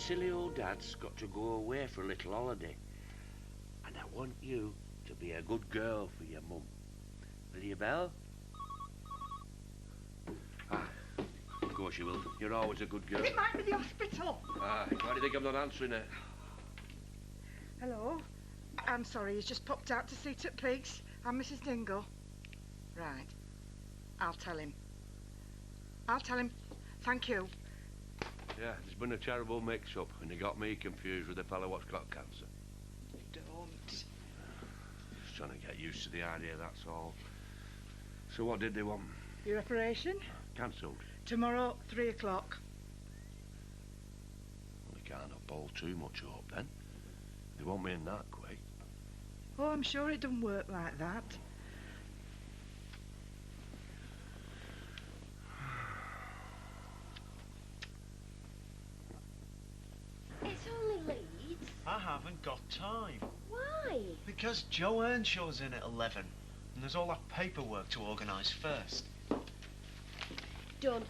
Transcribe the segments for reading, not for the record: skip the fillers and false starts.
silly old dad's got to go away for a little holiday. And I want you to be a good girl for your mum. Will you, Belle? Ah, of course you will. You're always a good girl. It might be the hospital. Ah, why do you think I'm not answering it? Hello. I'm sorry, he's just popped out to see to pigs. I'm Mrs. Dingle. Right. I'll tell him. Thank you. Yeah, there's been a terrible mix-up, and you got me confused with the fellow what's got cancer. Don't. Just trying to get used to the idea, that's all. So what did they want? Your operation? Cancelled. Tomorrow, 3 o'clock. Well, they can't uphold too much hope then. They want me in that quick. Oh, I'm sure it doesn't work like that. It's only Leeds. I haven't got time. Why? Because Joe Earnshaw's in at 11, and there's all that paperwork to organise first. Done.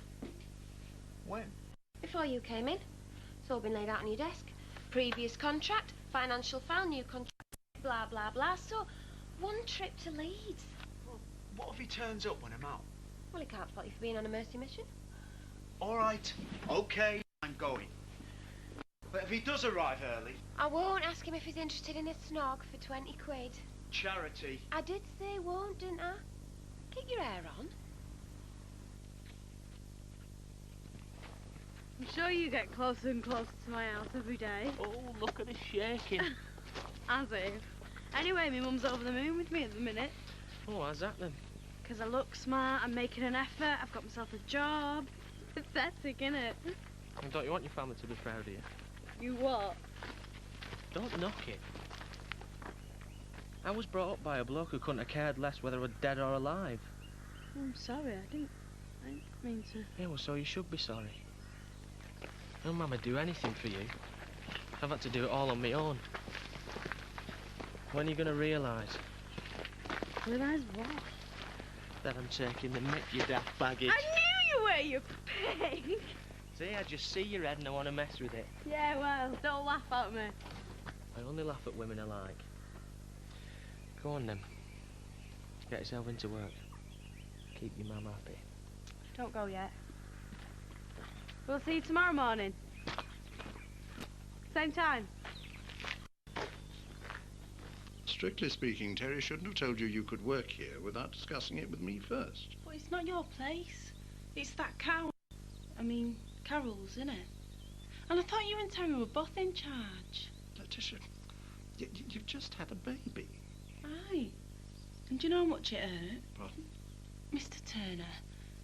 When? Before you came in. It's all been laid out on your desk. Previous contract, financial file, new contract, blah, blah, blah. So, one trip to Leeds. Well, what if he turns up when I'm out? Well, he can't fault you for being on a mercy mission. All right, OK, I'm going. But if he does arrive early... I won't ask him if he's interested in a snog for 20 quid. Charity. I did say won't, didn't I? Keep your hair on. I'm sure you get closer and closer to my house every day. Oh, look at her shaking. As if. Anyway, my mum's over the moon with me at the minute. Oh, how's that then? Because I look smart, I'm making an effort, I've got myself a job. Pathetic, innit? And don't you want your family to be proud of you? You what? Don't knock it. I was brought up by a bloke who couldn't have cared less whether I were dead or alive. I'm sorry, I didn't mean to. Yeah, well, so you should be sorry. No mama'd do anything for you. I've had to do it all on my own. When are you going to realise? Realise what? That I'm taking the mick, you daft baggage. I knew you were, you pig! See, I just see your head and I want to mess with it. Yeah, well, don't laugh at me. I only laugh at women I like. Go on then. Get yourself into work. Keep your mum happy. Don't go yet. We'll see you tomorrow morning. Same time. Strictly speaking, Terry shouldn't have told you you could work here without discussing it with me first. But it's not your place. It's that cow. I mean, Carol's, isn't it? And I thought you and Terry were both in charge. Letitia, you've just had a baby. Aye. And do you know how much it hurt? Pardon? Mr. Turner,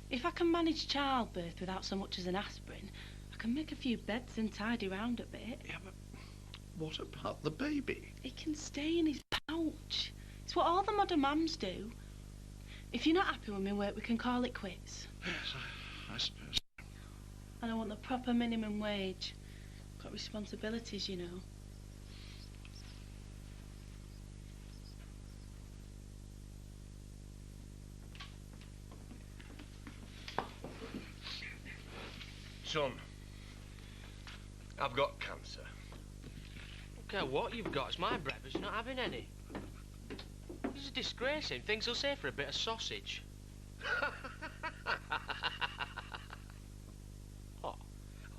if I can manage childbirth without so much as an aspirin, I can make a few beds and tidy round a bit. Yeah, but what about the baby? It can stay in his pouch. It's what all the modern mums do. If you're not happy with my work, we can call it quits. Yes, I suppose. And I want the proper minimum wage. Got responsibilities, you know. Son, I've got cancer. Don't care what you've got, it's my breakfast, you're not having any. This is disgracing. Things will say for a bit of sausage.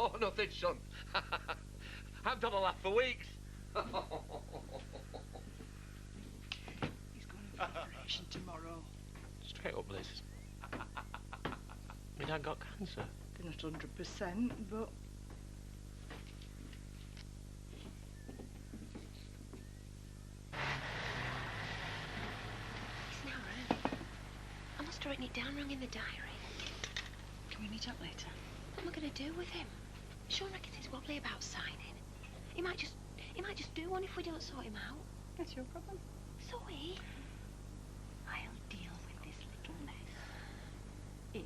Oh, nothing, son. I've done a laugh for weeks. He's going to operation tomorrow. Straight up, Liz. My dad got cancer. They're not 100%, but... It's now early. I must have written it down wrong in the diary. Can we meet up later? What am I going to do with him? Sean reckons he's wobbly about signing. He might just do one if we don't sort him out. That's your problem. So he? I'll deal with this little mess. If.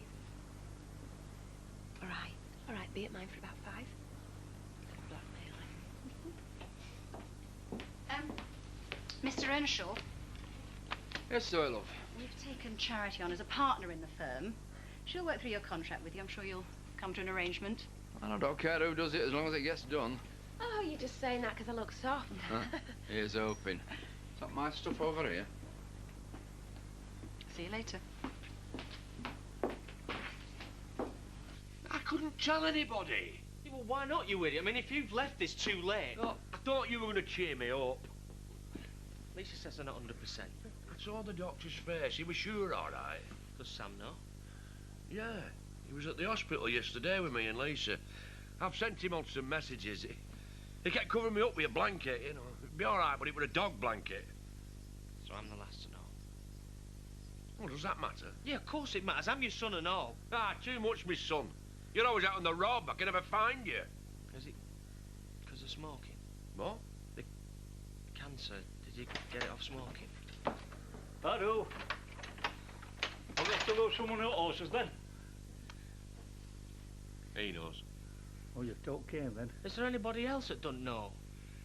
All right, be at mine for about 5. Blackmailing. Mr. Earnshaw, Yes, sir, love. we've taken Charity on as a partner in the firm. She'll work through your contract with you. I'm sure you'll come to an arrangement. I don't care who does it as long as it gets done. Oh, you're just saying that because I look soft. Huh? Here's hoping. Is that my stuff over here? See you later. I couldn't tell anybody. Yeah, well, why not, you idiot? I mean, if you've left this too late... Oh, I thought you were going to cheer me up. Lisa says they're not 100%. I saw the doctor's face. He was sure all right. Does Sam know? Yeah, he was at the hospital yesterday with me and Lisa. I've sent him on some messages. He kept covering me up with a blanket, you know. It'd be all right, but it was a dog blanket. So I'm the last to know. Well, does that matter? Yeah, of course it matters. I'm your son and all. Ah, too much, me son. You're always out on the rob. I can never find you. Is it because of smoking? What? The cancer. Did you get it off smoking? Hello. I've got to go someone else horses then. He knows. Oh, you're okay then. Is there anybody else that don't know?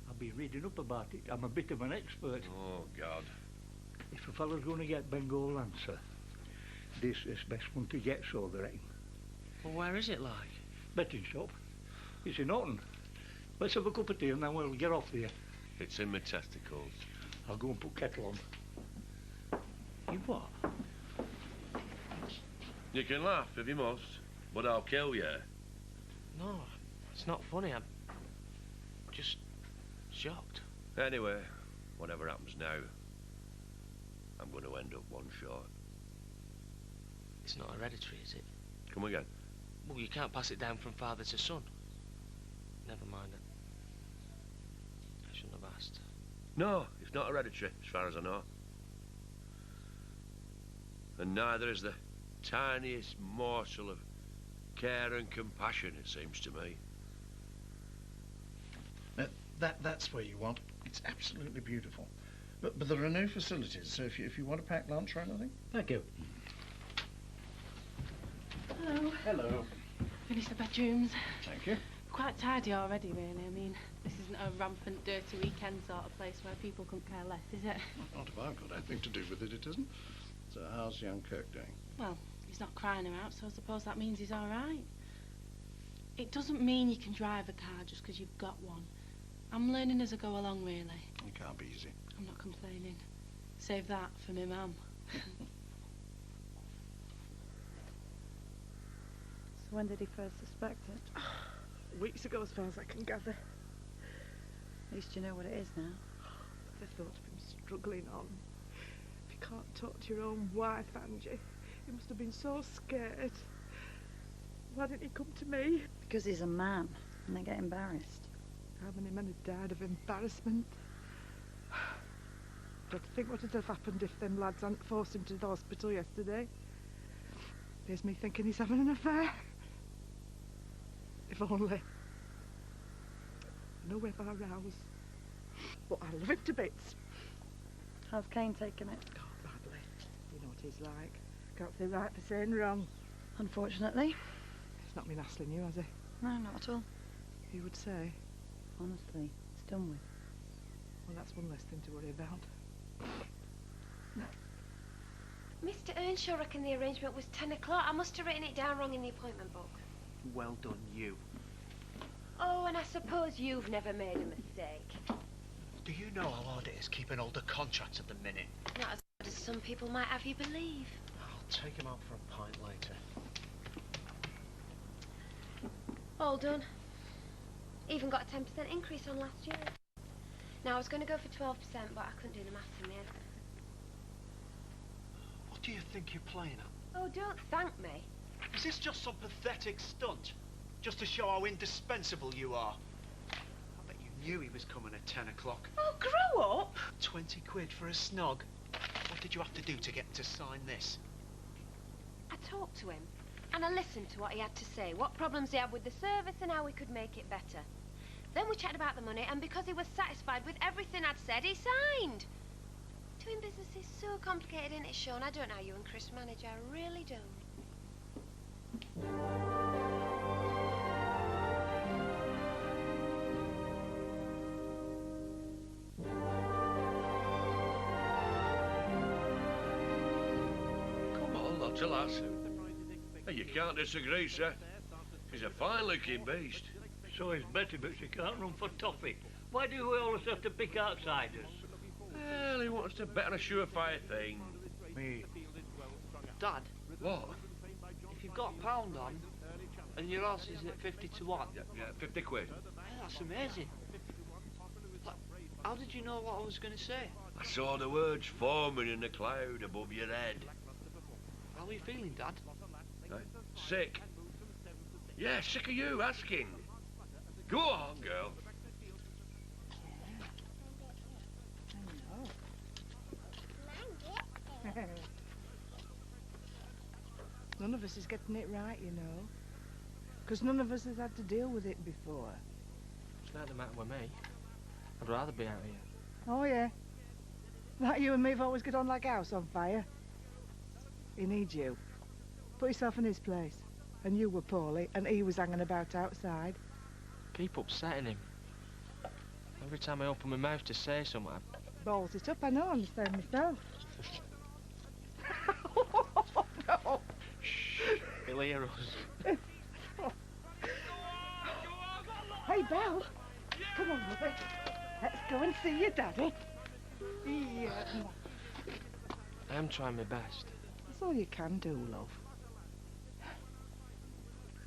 I've been reading up about it. I'm a bit of an expert. Oh, God. If a fella's going to get Bengal Lancer, this is best one to get, so they reckon. Well, where is it like? Betting shop. It's in Norton. Let's have a cup of tea and then we'll get off here. It's in my testicles. I'll go and put kettle on. You what? You can laugh if you must, but I'll kill you. No, it's not funny. I'm just shocked. Anyway, whatever happens now, I'm going to end up one shot. It's not hereditary, is it? Come again. Well, you can't pass it down from father to son. Never mind it. I shouldn't have asked. No, it's not hereditary, as far as I know. And neither is the tiniest morsel of care and compassion, it seems to me. That's where you want. It's absolutely beautiful. But there are no facilities, so if you want to pack lunch or anything. Thank you. Hello. Hello. Finished the bedrooms. Thank you. Quite tidy already, really. I mean, this isn't a rampant, dirty weekend sort of place where people couldn't care less, is it? Not if I've got anything to do with it, it isn't. So how's young Kirk doing? Well, he's not crying her out, so I suppose that means he's all right. It doesn't mean you can drive a car just because you've got one. I'm learning as I go along, really. It can't be easy. I'm not complaining. Save that for me mum. So when did he first suspect it? Weeks ago, as far as I can gather. At least you know what it is now. The thought of him struggling on. If you can't talk to your own wife, Angie, he must have been so scared. Why didn't he come to me? Because he's a man, and they get embarrassed. How many men had died of embarrassment? Don't think what would have happened if them lads hadn't forced him to the hospital yesterday. There's me thinking he's having an affair. If only. No way of our rows. But I love him to bits. How's Kane taken it? God, badly. You know what he's like. Can't say right for saying wrong. Unfortunately. He's not been hassling you, has he? No, not at all. You would say. Honestly, it's done with. Well, that's one less thing to worry about. Mr. Earnshaw reckoned the arrangement was 10 o'clock. I must have written it down wrong in the appointment book. Well done, you. Oh, and I suppose you've never made a mistake. Do you know how hard it is keeping all the contracts at the minute? Not as bad as some people might have you believe. I'll take him out for a pint later. All done. Even got a 10% increase on last year. Now, I was going to go for 12%, but I couldn't do the maths in the end. What do you think you're playing at? Oh, don't thank me. Is this just some pathetic stunt? Just to show how indispensable you are? I bet you knew he was coming at 10 o'clock. Oh, grow up! 20 quid for a snog. What did you have to do to get him to sign this? I talked to him, and I listened to what he had to say, what problems he had with the service and how we could make it better. Then we chatted about the money, and because he was satisfied with everything I'd said, he signed. Doing business is so complicated, isn't it, Sean? I don't know how you and Chris manage, I really don't. Come on, not a lass. Hey, you can't disagree, sir. She's a fine-looking beast. So is Betty, but she can't run for toffee. Why do we always have to pick outsiders? Well, he wants to bet on a surefire thing. Me. Dad, What? if you've got a pound on, and your horse is at 50 to 1, Yeah, 50 quid. hey, that's amazing. Like, how did you know what I was going to say? I saw the words forming in the cloud above your head. How are you feeling, Dad? Right? Sick. Yeah, sick of you asking. Go on, girl. None of us is getting it right, you know. Because none of us has had to deal with it before. It's not the matter with me. I'd rather be out here. Oh, yeah. Like you and me have always got on like a house on fire. He needs you. Put yourself in his place. And you were poorly, and he was hanging about outside. Keep upsetting him. Every time I open my mouth to say something, Balls it up, I know, I'm the same myself. No. he'll hear us. Hey, Belle. Come on, Mother. Let's go and see your daddy. Yeah. I am trying my best. That's all you can do, love.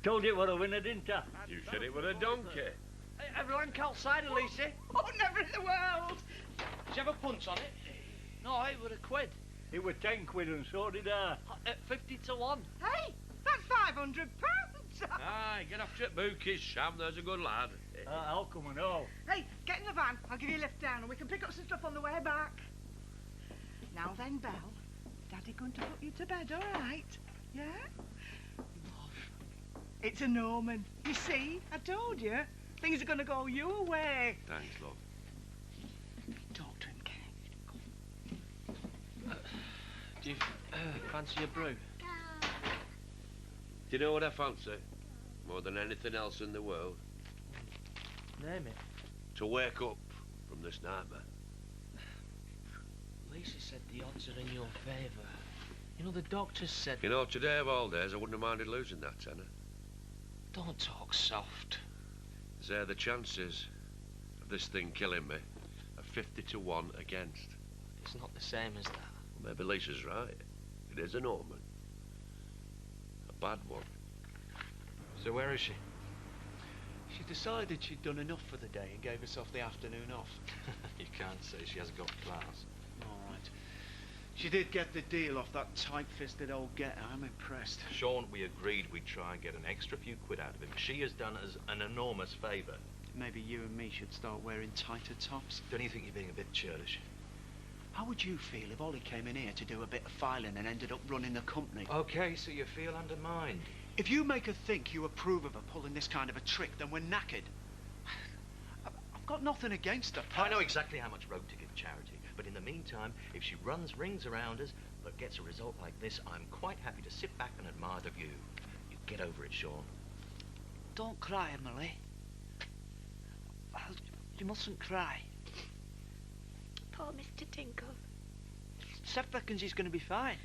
Told you what a winner, didn't I? You said it was a donkey. Hey, everyone outside, Elise. Oh, never in the world. Did you have a punch on it? No, it was a quid. It was 10 quid and so did I. At 50 to 1. Hey, that's £500. Aye, get off your bookies, Sam. There's a good lad. I'll come and all. Hey, get in the van. I'll give you a lift down and we can pick up some stuff on the way back. Now then, Belle, Daddy going to put you to bed, all right? Yeah? It's a Norman. You see, I told you. Things are going to go your way. Thanks, love. Talk to him, Ken. Do you fancy a brew? Do you know what I fancy? More than anything else in the world? Name it. To wake up from this nightmare. Lisa said the odds are in your favour. You know, the doctors said... You know, today of all days, I wouldn't have minded losing that tenner. Don't talk soft. Say the chances of this thing killing me are 50 to 1 against. It's not the same as that. Well, maybe Lisa's right. It is a Norman. A bad one. So where is she? She decided she'd done enough for the day and gave herself the afternoon off. You can't say she hasn't got class. All right. She did get the deal off that tight-fisted old getter. I'm impressed. Sean, we agreed we'd try and get an extra few quid out of him. She has done us an enormous favour. Maybe you and me should start wearing tighter tops. Don't you think you're being a bit churlish? How would you feel if Ollie came in here to do a bit of filing and ended up running the company? Okay, so you feel undermined. If you make her think you approve of her pulling this kind of a trick, then we're knackered. I've got nothing against her. I know exactly how much rope to give charity, but in the meantime, if she runs rings around us but gets a result like this, I'm quite happy to sit back and admire the view. You get over it, Sean. Don't cry, Emily. You mustn't cry. Poor Mr. Tinkle. Seth reckons he's going to be fine.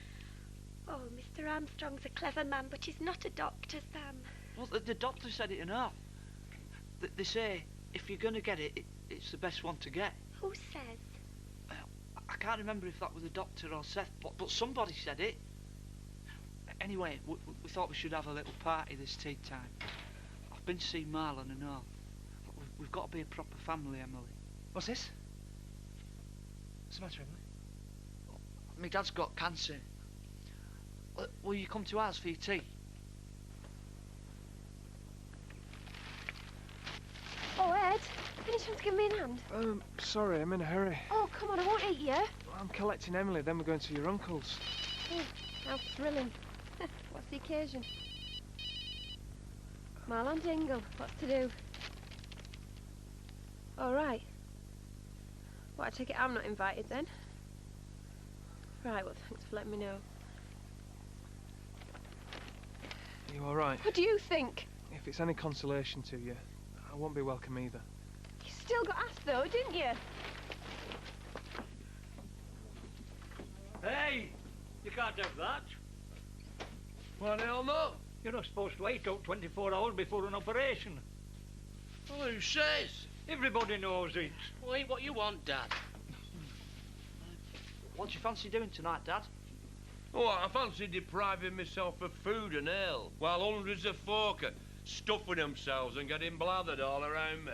Oh, Mr. Armstrong's a clever man, but he's not a doctor, Sam. Well, the doctor said it and all. They say if you're going to get it, it's the best one to get. Who says? I can't remember if that was the doctor or Seth, but somebody said it. Anyway, we thought we should have a little party this tea time. I've been to see Marlon and all. We've got to be a proper family, Emily. What's this? What's the matter, Emily? My dad's got cancer. Will you come to ours for your tea? Oh, Ed, any chance to give me a hand? Sorry, I'm in a hurry. Oh, come on, I won't eat you. I'm collecting Emily, then we're going to your uncle's. Oh, how thrilling. What's the occasion? Marlon Dingle, what's to do? All right. Well, I take it I'm not invited then. Right, well, thanks for letting me know. Are you all right? What do you think? If it's any consolation to you, I won't be welcome either. You still got asked, though, didn't you? Hey! You can't have that. Well, hell no. You're not supposed to wait till 24 hours before an operation. Well, who says? Everybody knows it. Well, eat what you want, Dad. What do you fancy doing tonight, Dad? Oh, I fancy depriving myself of food and ale, while hundreds of folk are stuffing themselves and getting blathered all around me.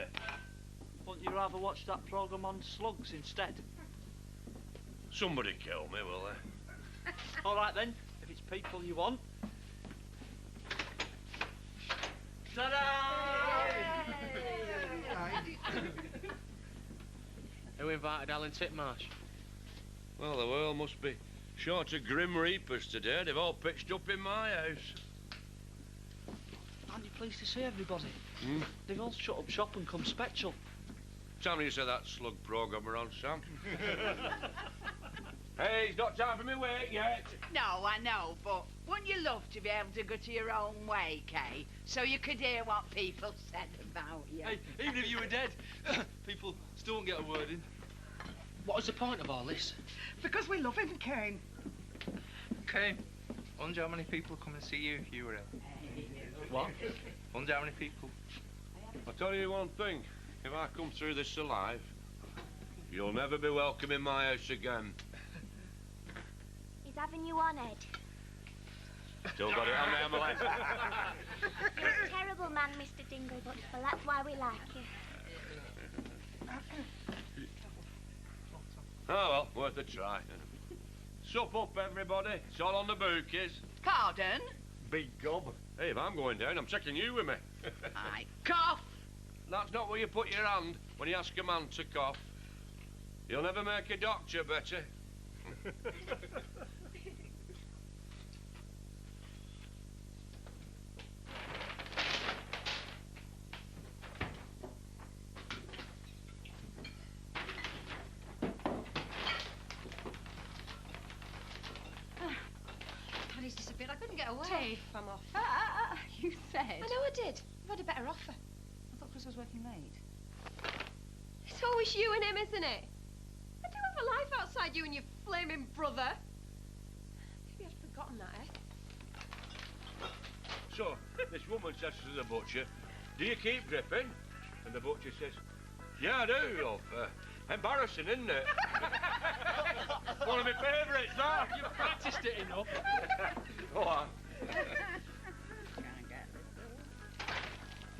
Wouldn't you rather watch that programme on slugs instead? Somebody kill me, will they? All right then, if it's people you want. Who invited Alan Titmarsh? Well, the world must be short of grim reapers today. They've all pitched up in my house. Aren't you pleased to see everybody? Hmm? They've all shut up shop and come spectral. Tell me you said that slug programme we're on, Sam. Hey, it's not time for me wait yet. No, I know, but wouldn't you love to be able to go to your own way, Kay? So you could hear what people said about you. Hey, even if you were dead, people still won't get a word in. What was the point of all this? Because we love him, Kane. Kane, wonder how many people would come and see you if you were ill. What? Wonder how many people. I'll tell you one thing. If I come through this alive, you'll never be welcome in my house again. He's having you on, Ed. Still got it on me, Emily. You're a terrible man, Mr. Dinglebutts, but that's why we like you. Oh, well, worth a try. Sup up, everybody. It's all on the bookies. Pardon? Big gob. Hey, if I'm going down, I'm taking you with me. Aye. Cough! That's not where you put your hand when you ask a man to cough. You'll never make a doctor, Betty. Paddy's disappeared. I couldn't get away. I'm off. You said. I know I did. I've had a better offer. I thought Chris was working late. It's always you and him, isn't it? I do have a life outside you and your flaming brother. Maybe I'd forgotten that, eh? So, this woman says to the butcher, do you keep dripping? And the butcher says, yeah, I do, love. Embarrassing, isn't it? One of my favourites, that. You've practiced it enough. Go on.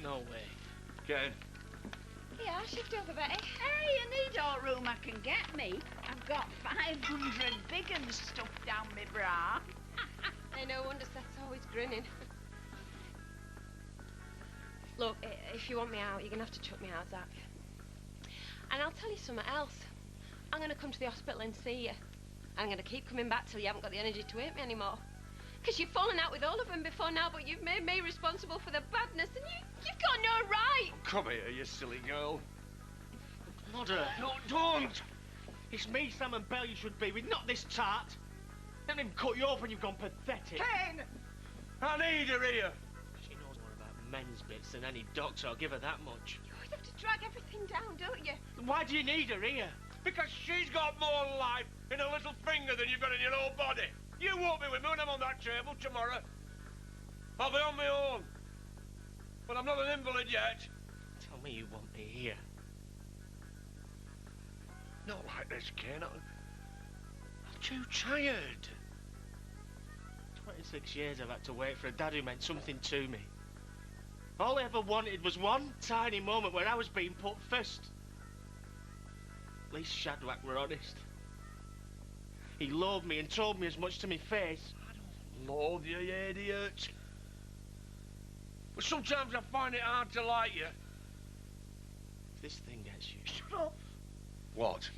No way. Ken. Yeah, I'll shift over, Betty. Hey, you need all room I can get me. I've got 500 big uns stuffed down my bra. Hey, no wonder Seth's always grinning. Look, if you want me out, you're going to have to chuck me out, Zach. And I'll tell you something else. I'm going to come to the hospital and see you. I'm going to keep coming back till you haven't got the energy to hate me anymore. Because you've fallen out with all of them before now, but you've made me responsible for the badness, and you've got no right! Come here, you silly girl. Mother. No, don't! It's me, Sam and Belle you should be with, not this tart. Let him cut you off when you've gone pathetic. Kane! I need her here. She knows more about men's bits than any doctor. I'll give her that much. You always have to drag everything down, don't you? Why do you need her here? Because she's got more life in a little finger than you've got in your whole body. You won't be with me when I'm on that table tomorrow. I'll be on my own. But I'm not an invalid yet. Tell me you want me here. Not like this, Kane. I'm too tired. 26 years I've had to wait for a dad who meant something to me. All I ever wanted was one tiny moment where I was being put first. At least Shadrach were honest. He loved me and told me as much to my face. I don't loathe you, you idiot. But sometimes I find it hard to like you. If this thing gets you... Shut up. What?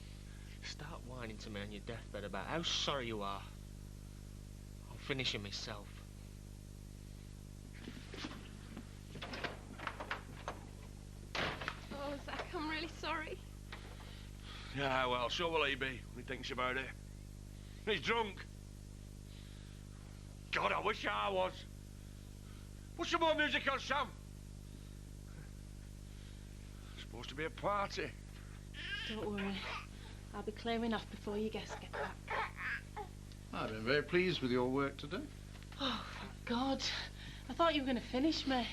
Start whining to me on your deathbed about how sorry you are. I'll finish it myself. Oh, Zach, I'm really sorry. Yeah, well, so will he be when he thinks about it. He's drunk. God, I wish I was. Put some more music on, Sam. It's supposed to be a party. Don't worry. I'll be clearing off before your guests get back. I've been very pleased with your work today. Oh, thank God. I thought you were going to finish me.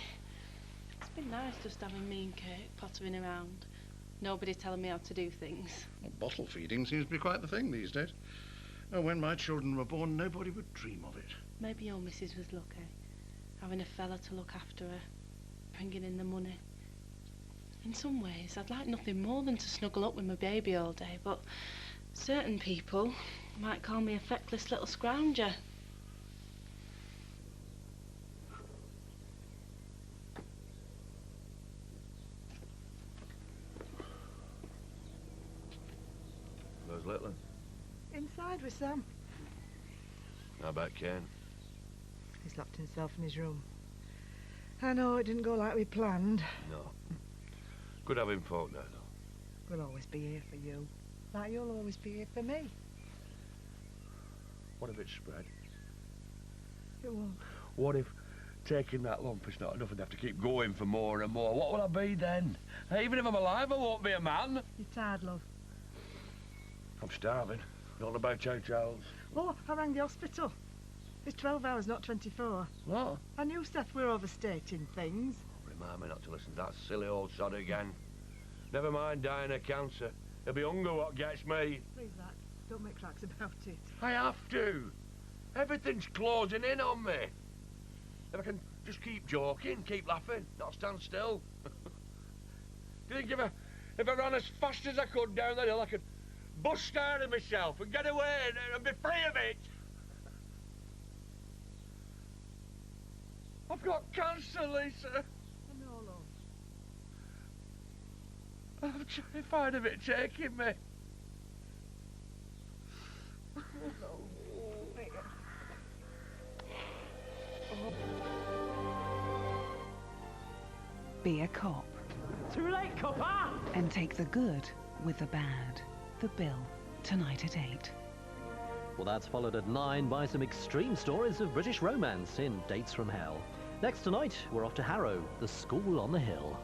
It's been nice just having me and Kate pottering around. Nobody telling me how to do things. Well, bottle feeding seems to be quite the thing these days. Oh, when my children were born, nobody would dream of it. Maybe your missus was lucky, having a fella to look after her, bringing in the money. In some ways, I'd like nothing more than to snuggle up with my baby all day, but certain people might call me a feckless little scrounger. Where's Little? Inside with Sam. How about Ken? He's locked himself in his room. I know it didn't go like we planned. No. Good having folk now, though. We'll always be here for you. Like you'll always be here for me. What if it's spread? It won't. What if taking that lump is not enough and they have to keep going for more and more? What will I be then? Even if I'm alive, I won't be a man. You're tired, love. I'm starving. Not about chow chows. Oh, I rang the hospital. It's 12 hours, not 24. What? I knew, Seth, we're overstating things. Remind me not to listen to that silly old sod again. Never mind dying of cancer. It'll be hunger what gets me. Please, Zach, don't make cracks about it. I have to. Everything's closing in on me. If I can just keep joking, keep laughing, not stand still. Do you think if I ran as fast as I could down the hill, I could bust out of myself and get away and be free of it? I've got cancer, Lisa. I know, love. I'm terrified of it taking me. Be a cop. Too late, copper! And take the good with the bad. The Bill, tonight at 8. Well, that's followed at 9 by some extreme stories of British romance in Dates from Hell. Next tonight, we're off to Harrow, the school on the hill.